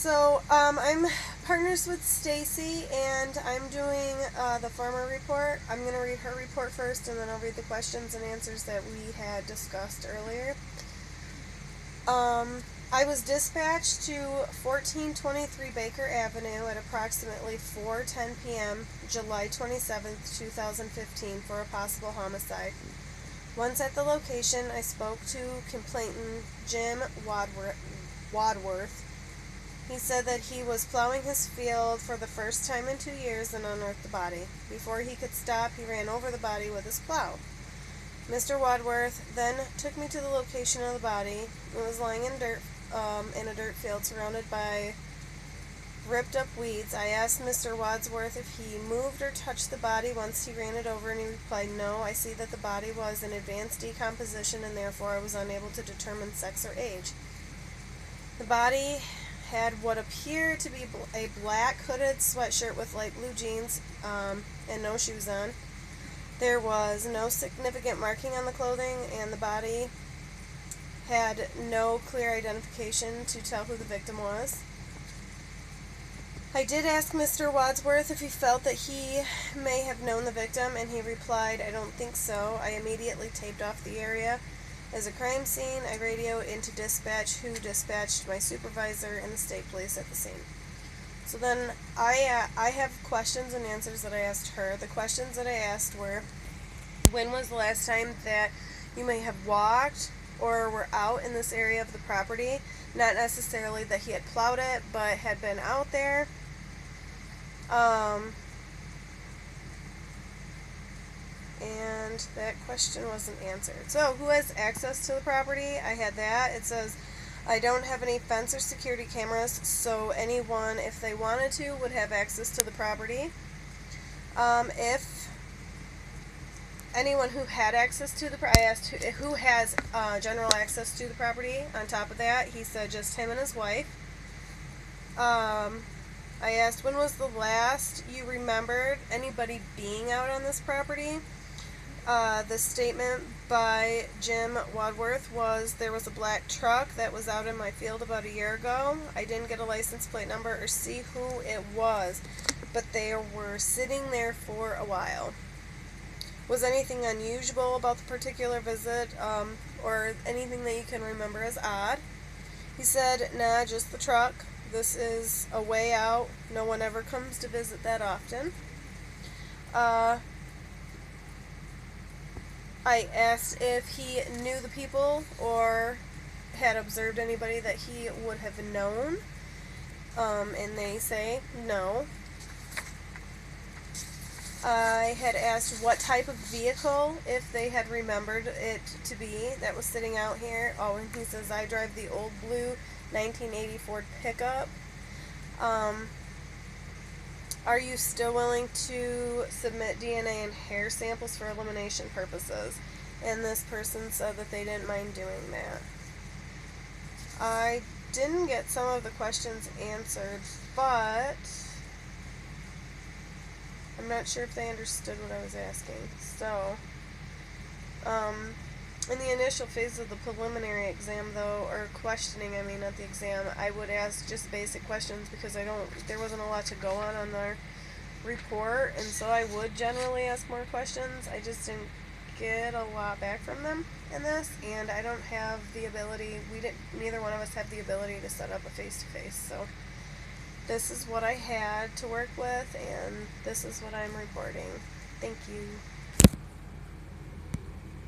I'm partners with Stacy, and I'm doing the farmer report. I'm going to read her report first, and then I'll read the questions and answers that we had discussed earlier. I was dispatched to 1423 Baker Avenue at approximately 4:10 p.m., July 27th, 2015, for a possible homicide. Once at the location, I spoke to complainant Jim Wadworth. He said that he was plowing his field for the first time in 2 years and unearthed the body. Before he could stop, he ran over the body with his plow. Mr. Wadworth then took me to the location of the body. It was lying in a dirt field surrounded by ripped up weeds. I asked Mr. Wadsworth if he moved or touched the body once he ran it over, and he replied, "No, I see that the body was in advanced decomposition, and therefore I was unable to determine sex or age." The body had what appeared to be a black hooded sweatshirt with light blue jeans and no shoes on. There was no significant marking on the clothing, and the body had no clear identification to tell who the victim was. I did ask Mr. Wadsworth if he felt that he may have known the victim, and he replied, "I don't think so." I immediately taped off the area as a crime scene. I radioed into dispatch, who dispatched my supervisor and the state police at the scene. So then I have questions and answers that I asked her. The questions that I asked were, when was the last time that you may have walked or were out in this area of the property? Not necessarily that he had plowed it, but had been out there. And that question wasn't answered. So, who has access to the property? I had that. It says, I don't have any fence or security cameras, so anyone, if they wanted to, would have access to the property. If anyone who had access to the I asked who has general access to the property. On top of that, he said just him and his wife. I asked, when was the last you remembered anybody being out on this property? The statement by Jim Wadworth was, there was a black truck that was out in my field about a year ago. I didn't get a license plate number or see who it was, but they were sitting there for a while. Was anything unusual about the particular visit, or anything that you can remember as odd? He said, nah, just the truck. This is a way out. No one ever comes to visit that often. I asked if he knew the people or had observed anybody that he would have known, and they say no. I had asked what type of vehicle, if they had remembered it to be, that was sitting out here. Oh, and he says, I drive the old blue 1980 Ford pickup. Are you still willing to submit DNA and hair samples for elimination purposes? And this person said that they didn't mind doing that. I didn't get some of the questions answered, but I'm not sure if they understood what I was asking. So, in the initial phase of the preliminary exam, though, or questioning, not the exam, I would ask just basic questions because there wasn't a lot to go on their report, and so I would generally ask more questions. I just didn't get a lot back from them in this, and I don't have the ability, neither one of us have the ability to set up a face-to-face, so this is what I had to work with, and this is what I'm reporting. Thank you.